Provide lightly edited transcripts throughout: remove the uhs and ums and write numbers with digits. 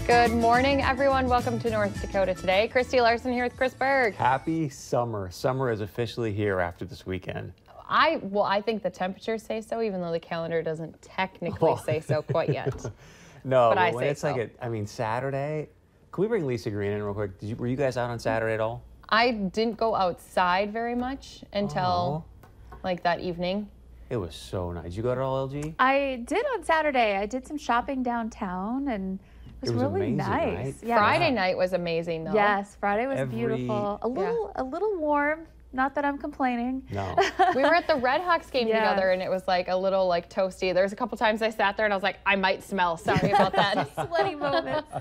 Good morning, everyone. Welcome to North Dakota Today. Kristi Larson here with Chris Berg. Happy summer. Summer is officially here after this weekend. I think the temperatures say so, even though the calendar doesn't technically say so quite yet. No, but I when say it's so. like Saturday. Can we bring Lisa Green in real quick? Were you guys out on Saturday at all? I didn't go outside very much until like that evening. It was so nice. Did you go to all, LG? I did on Saturday. I did some shopping downtown, and it was really amazing, nice. right? Yeah. Friday night was amazing, though. Yes, Friday was beautiful. A little warm. Not that I'm complaining. No. We were at the Red Hawks game together, and it was like a little like toasty. There was a couple times I sat there and I was like, I might smell. Sorry about that. Sweaty moments.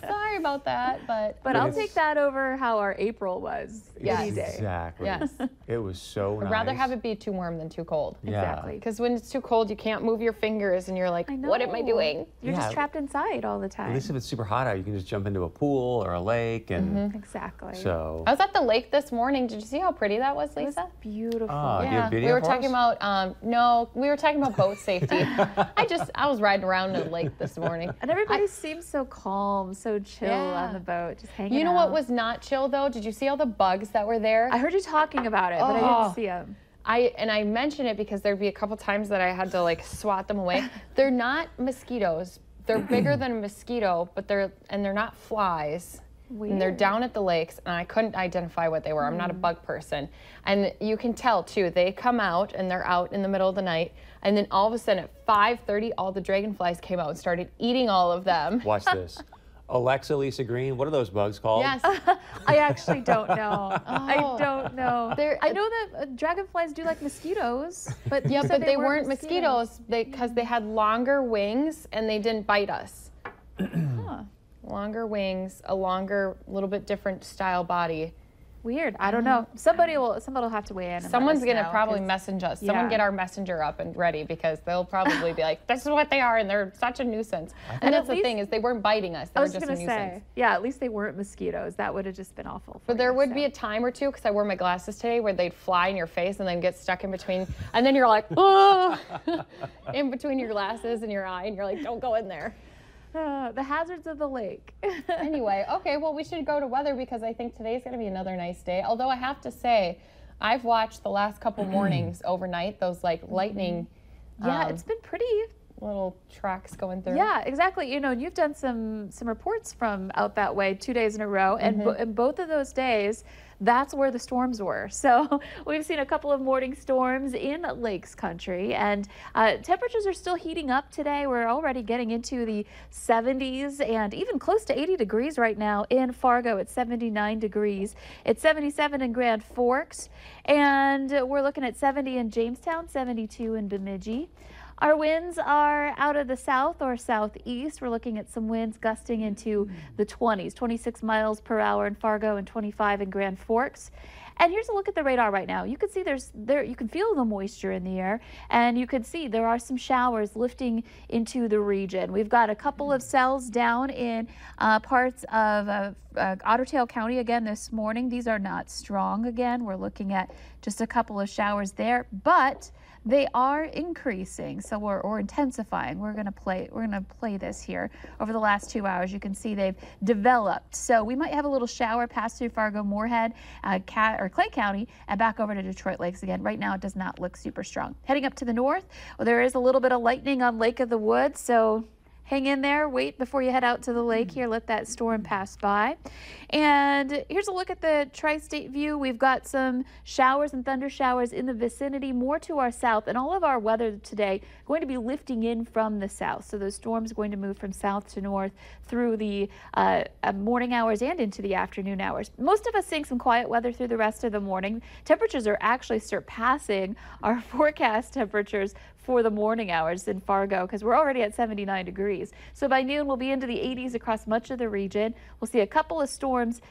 Sorry about that, but I'll take that over how our April was any day. Exactly. Yes. It was so nice. I'd rather have it be too warm than too cold. Yeah. Exactly. Because when it's too cold, you can't move your fingers, and you're like, what am I doing? You're just trapped inside all the time. At least if it's super hot out, you can just jump into a pool or a lake, and Exactly. so. I was at the lake this morning. Did you see how pretty that was, It was Lisa? beautiful. Oh, do you Yeah, have video we were for talking us? about no, we were talking about boat safety. I was riding around the lake this morning. And everybody seems so calm, so chill on the boat, just hanging out. You know what was not chill though? Did you see all the bugs that were there? I heard you talking about it, but I didn't see them. I mentioned it because there'd be a couple times that I had to like swat them away. They're not mosquitoes. They're bigger than a mosquito, but they're not flies. Weird. And they're down at the lakes, and I couldn't identify what they were. I'm not a bug person. And you can tell, too. They come out, and they're out in the middle of the night, and then all of a sudden at 5:30, all the dragonflies came out and started eating all of them. Watch this. Alexa, Lisa Green, what are those bugs called? Yes. I actually don't know. I don't know. They're- I know that dragonflies do like mosquitoes, but Yeah, you said but they weren't mosquitoes because they had longer wings, and they didn't bite us. Longer wings, a longer, little bit different style body. Weird. I don't know. Somebody will have to weigh in. And Someone's let us gonna know, probably 'cause- message us. Someone get our messenger up and ready, because they'll probably be like, "This is what they are, and they're such a nuisance." And that's the thing, is they weren't biting us; they I were was just a gonna nuisance. say, yeah, at least they weren't mosquitoes. That would have just been awful. But there would be a time or two, because I wore my glasses today, where they'd fly in your face and then get stuck in between, and then you're like, oh, in between your glasses and your eye, and you're like, "Don't go in there." The hazards of the lake. Anyway, okay, well, we should go to weather, because I think today's going to be another nice day. Although I have to say, I've watched the last couple mornings overnight, those like lightning Yeah, it's been pretty. little tracks going through. Yeah, exactly. You know, and you've done some reports from out that way 2 days in a row, and in both of those days, that's where the storms were. So we've seen a couple of morning storms in Lakes Country, and temperatures are still heating up today. We're already getting into the 70s and even close to 80 degrees right now in Fargo. It's 79 degrees. It's 77 in Grand Forks, and we're looking at 70 in Jamestown, 72 in Bemidji. Our winds are out of the south or southeast. We're looking at some winds gusting into the 20s, 26 miles per hour in Fargo and 25 in Grand Forks. And here's a look at the radar right now. You can see you can feel the moisture in the air, and you can see there are some showers lifting into the region. We've got a couple of cells down in parts of Ottertail County again this morning. These are not strong again. We're looking at just a couple of showers there, but they are increasing, so or intensifying. We're going to play this here over the last 2 hours. You can see they've developed. So we might have a little shower pass through Fargo, Moorhead, Clay County, and back over to Detroit Lakes again. Right now, it does not look super strong. Heading up to the north, well, there is a little bit of lightning on Lake of the Woods, so hang in there, wait before you head out to the lake here, let that storm pass by. And here's a look at the tri-state view. We've got some showers and thunder showers in the vicinity, more to our south, and all of our weather today going to be lifting in from the south. So those storms going to move from south to north through the morning hours and into the afternoon hours. Most of us seeing some quiet weather through the rest of the morning. Temperatures are actually surpassing our forecast temperatures for the morning hours in Fargo, because we're already at 79 degrees. So by noon, we'll be into the 80s across much of the region. We'll see a couple of storms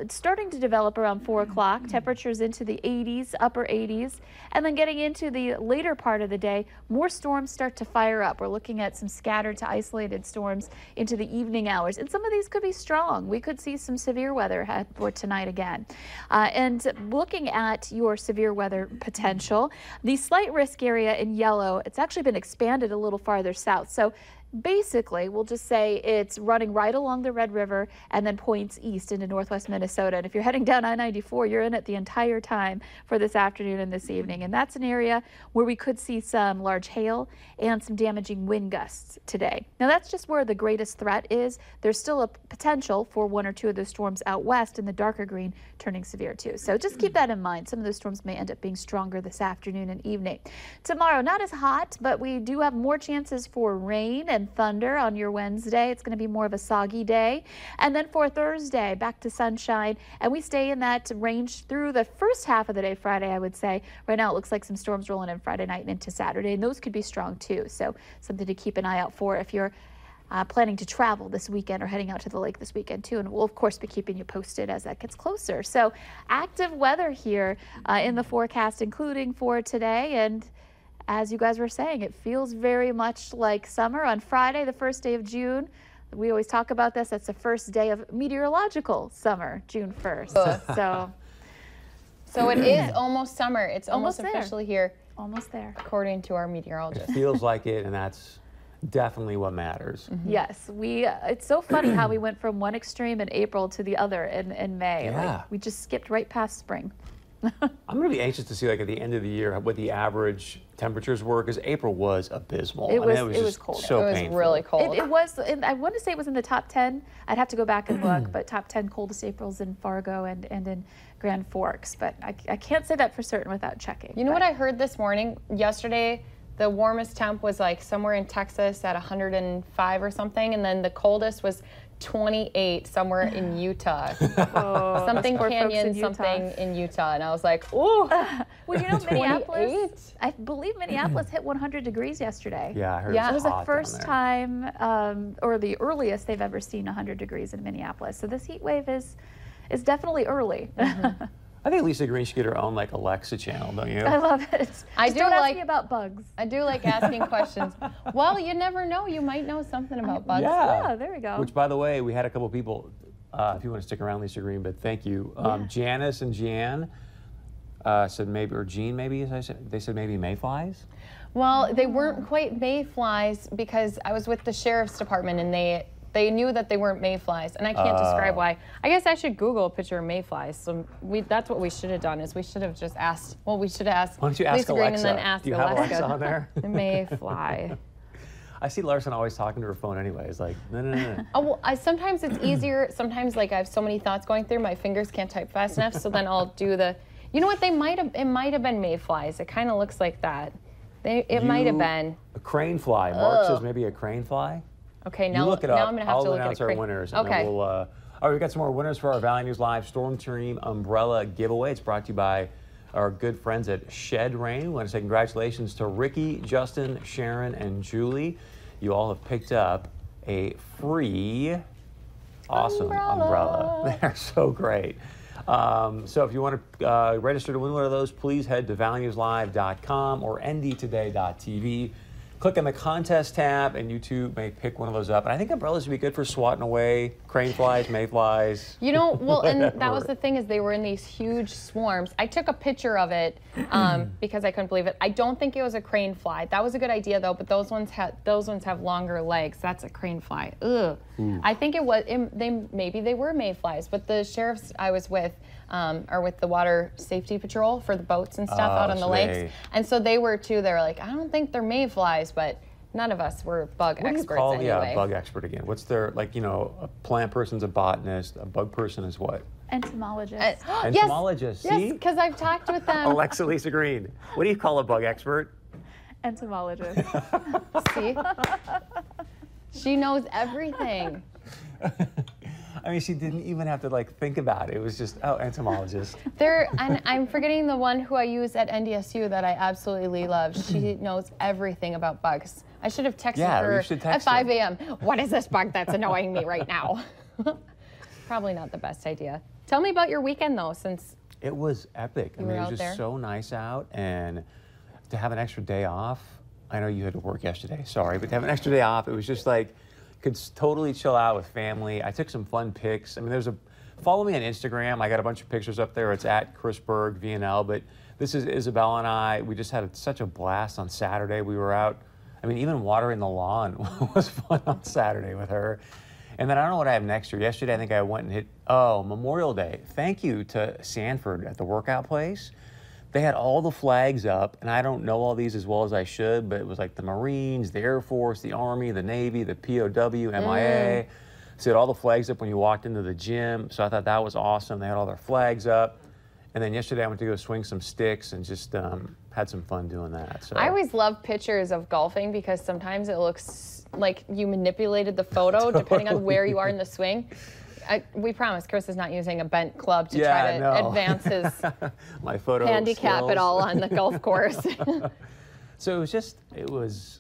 starting to develop around 4 o'clock, temperatures into the 80s, upper 80s, and then getting into the later part of the day, more storms start to fire up. We're looking at some scattered to isolated storms into the evening hours, and some of these could be strong. We could see some severe weather for tonight again. And looking at your severe weather potential, the slight risk area in yellow, it's actually been expanded a little farther south. So basically, we'll just say it's running right along the Red River and then points east into northwest Minnesota. And if you're heading down I-94, you're in it the entire time for this afternoon and this evening. And that's an area where we could see some large hail and some damaging wind gusts today. Now, that's just where the greatest threat is. There's still a potential for one or two of those storms out west in the darker green turning severe too. So just keep that in mind. Some of those storms may end up being stronger this afternoon and evening. Tomorrow, not as hot, but we do have more chances for rain and thunder on your Wednesday. It's going to be more of a soggy day. And then for Thursday, back to sunshine, and we stay in that range through the first half of the day Friday, I would say. Right now it looks like some storms rolling in Friday night and into Saturday, and those could be strong too. So something to keep an eye out for if you're planning to travel this weekend or heading out to the lake this weekend too. And we'll of course be keeping you posted as that gets closer. So active weather here in the forecast, including for today. And as you guys were saying, it feels very much like summer. On Friday, the first day of June, we always talk about this, that's the first day of meteorological summer, June 1st. So it is almost summer. It's almost there. officially here. Almost there. According to our meteorologist. It feels like it, and that's definitely what matters. Yes, it's so funny how we went from one extreme in April to the other in May. Yeah. Like, we just skipped right past spring. I'm going to be anxious to see, like, at the end of the year what the average temperatures were, because April was abysmal. It was, I mean, it was just cold. So It was painful. really cold. It was, and I want to say it was in the top 10. I'd have to go back and look, but top 10 coldest Aprils in Fargo and in Grand Forks. But I can't say that for certain without checking. You know what I heard this morning? Yesterday, the warmest temp was like somewhere in Texas at 105 or something, and then the coldest was 28 somewhere in Utah. Something poor folks Canyon, in Utah. something in Utah. And I was like, ooh. Well, you know, Minneapolis, 28? I believe Minneapolis hit 100 degrees yesterday. Yeah, I heard Yeah. It it was was the hot first down there. time, or the earliest they've ever seen 100 degrees in Minneapolis. So this heat wave is definitely early. I think Lisa Green should get her own, like, Alexa channel, don't you? I love it. I Just do don't ask like- me about bugs. I do like asking questions. Well, you never know. You might know something about bugs. Yeah. Yeah, there we go. Which, by the way, we had a couple people, if you want to stick around, Lisa Green, but thank you. Janice and Jan said maybe, or Jean maybe, as I said, they said maybe mayflies. Well, they weren't quite mayflies because I was with the sheriff's department and they knew that they weren't mayflies, and I can't describe why. I guess I should Google a picture of mayflies. So that's what we should have done. Is we should have just asked. Well, we should have asked Why don't you ask Lisa Green Alexa? and then ask Do you have Alexa. Alexa on there? The mayfly. I see Larson always talking to her phone anyway. It's like, no. Oh, well, sometimes it's easier. Sometimes, like, I have so many thoughts going through, my fingers can't type fast enough. So then I'll do the. You know what? It might have been mayflies. It kind of looks like that. It might have been. A crane fly. Mark says maybe a crane fly. Okay, You now look it up. I'm gonna have I'll to look at announce a our crane. winners. And Okay. then we'll, all right, we've got some more winners for our Valley News Live Storm Team Umbrella giveaway. It's brought to you by our good friends at Shed Rain. We want to say congratulations to Ricky, Justin, Sharon, and Julie. You all have picked up a free, awesome umbrella. They're so great. So if you want to register to win one of those, please head to valleynewslive.com or ndtoday.tv. Click on the contest tab, and you too may pick one of those up. And I think umbrellas would be good for swatting away crane flies, mayflies. You know, well, and that was the thing, is they were in these huge swarms. I took a picture of it because I couldn't believe it. I don't think it was a crane fly. That was a good idea though, but those ones have longer legs. That's a crane fly. Ugh. I think it was. Maybe they were mayflies, but the sheriffs I was with are with the Water Safety Patrol for the boats and stuff out on the so lakes, and so they were too. They were like, I don't think they're mayflies, but none of us were bug What do you experts call anyway. a bug expert again? What's their, like, you know, a plant person's a botanist, a bug person is what? Entomologist. Yes, Entomologist. yes, See? because I've talked with them. Alexa Lisa Green. What do you call a bug expert? Entomologist. See? She knows everything. I mean, she didn't even have to, like, think about it. It was just, oh, entomologist. And I'm forgetting the one who I use at NDSU that I absolutely love. She knows everything about bugs. I should have texted Yeah, her you should at text 5 her. a.m. What is this bug that's annoying me right now? Probably not the best idea. Tell me about your weekend though, since It was epic. I You mean, were it out was there? just so nice out, and to have an extra day off. I know you had to work yesterday, sorry, but to have an extra day off, it was just like, could totally chill out with family. I took some fun pics. I mean, follow me on Instagram. I got a bunch of pictures up there. It's at Chris Berg, VNL, but this is Isabel and I. We just had such a blast on Saturday. We were out, I mean, even watering the lawn was fun on Saturday with her. And then I don't know what I have next year. Yesterday, I think I went and hit, Memorial Day. Thank you to Sanford at the workout place. They had all the flags up, and I don't know all these as well as I should, but it was like the Marines, the Air Force, the Army, the Navy, the POW, MIA. So they had all the flags up when you walked into the gym. So I thought that was awesome. They had all their flags up. And then yesterday I went to go swing some sticks and just had some fun doing that. So I always love pictures of golfing because sometimes it looks like you manipulated the photo depending on where you are in the swing. We promise Chris is not using a bent club to try to advance his my photo handicap skills. at all on the golf course. So it was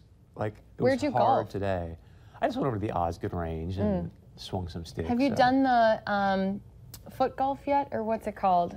Where'd you hard golf? today. I just went over to the Osgood range and swung some sticks. Have you done the foot golf yet, or what's it called?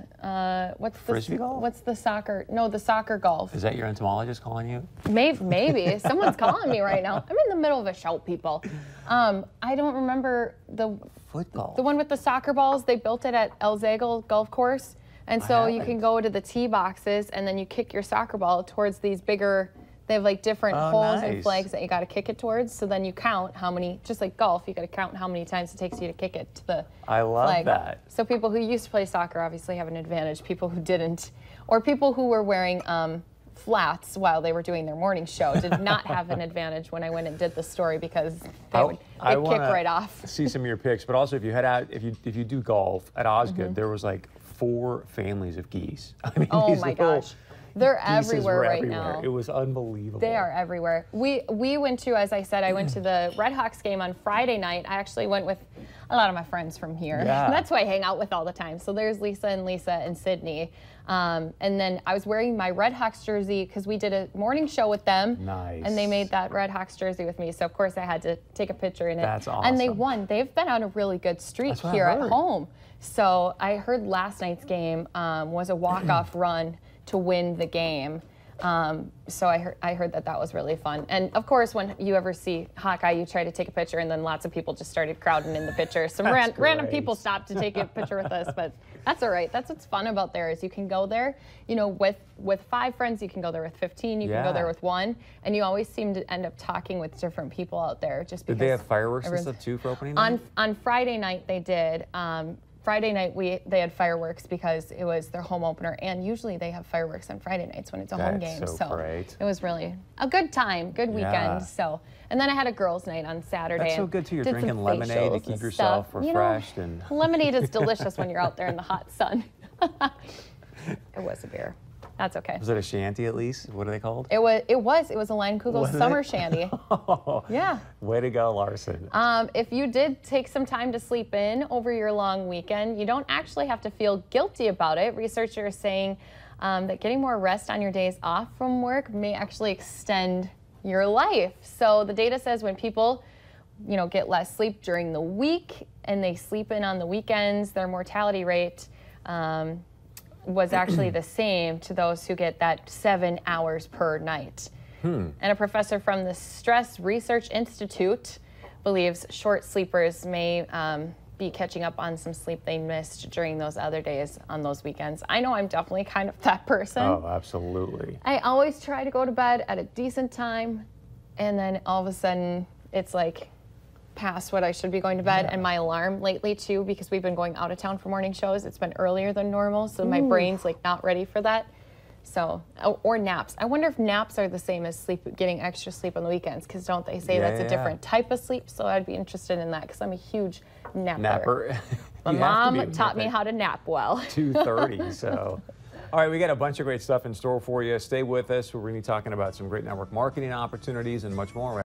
What's Frisbee golf? What's the soccer? No, the soccer golf. Is that your entomologist calling you? Maybe. Someone's calling me right now. I'm in the middle of a show, people. I don't remember the Foot golf. The one with the soccer balls. They built it at El Zagel Golf Course, and so you can go to the tee boxes and then you kick your soccer ball towards these bigger. They have like different holes and flags that you got to kick it towards. So then you count how many, just like golf, you got to count how many times it takes you to kick it to the I love flag. that. So people who used to play soccer obviously have an advantage. People who didn't, or people who were wearing flats while they were doing their morning show did not have an advantage when I went and did the story because they'd kick right off. See some of your pics, but also if you head out, if you do golf at Osgood, there was like 4 families of geese. I mean, oh my gosh. They're everywhere right now. It was unbelievable. They are everywhere. We went to, as I said, I went to the Red Hawks game on Friday night. I actually went with a lot of my friends from here. Yeah. That's who I hang out with all the time. So there's Lisa and Sydney. And then I was wearing my Red Hawks jersey because we did a morning show with them. Nice. And they made that Red Hawks jersey with me. So of course I had to take a picture in it. That's awesome. And they won. They've been on a really good streak here at home. So I heard last night's game was a walk-off run to win the game. So I heard that was really fun. And of course, when you ever see Hawkeye, you try to take a picture, and then lots of people just started crowding in the picture. Some random people stopped to take a picture with us, but that's all right. That's what's fun about there is you can go there, you know, with 5 friends, you can go there with 15, you can go there with 1, and you always seem to end up talking with different people out there just because. Did they have fireworks and stuff too for opening night? On Friday night they did. Friday night they had fireworks because it was their home opener, and usually they have fireworks on Friday nights when it's a home game. So great. It was really a good time, good weekend. So, and then I had a girls' night on Saturday. That's so good too. You're did drinking some lemonade to facials keep and yourself stuff. refreshed, you know, and lemonade is delicious when you're out there in the hot sun. It was a beer. That's okay. Was it a shanty at least? What are they called? It was a Line Kugel summer shandy. Oh, Yeah. Way to go, Larson. If you did take some time to sleep in over your long weekend, you don't actually have to feel guilty about it. Researchers are saying that getting more rest on your days off from work may actually extend your life. So the data says when people, you know, get less sleep during the week and they sleep in on the weekends, their mortality rate was actually the same to those who get that 7 hours per night. And a professor from the Stress Research Institute believes short sleepers may be catching up on some sleep they missed during those other days on those weekends. I know I'm definitely kind of that person. Oh, absolutely. I always try to go to bed at a decent time, and then all of a sudden it's like past what I should be going to bed. And my alarm lately too, because we've been going out of town for morning shows, it's been earlier than normal, so my brain's like not ready for that. So, or naps. I wonder if naps are the same as sleep, getting extra sleep on the weekends, because don't they say that's a different type of sleep? So I'd be interested in that because I'm a huge napper. My mom taught me how to nap well. 2:30, so. All right, we got a bunch of great stuff in store for you. Stay with us. We're going to be talking about some great network marketing opportunities and much more.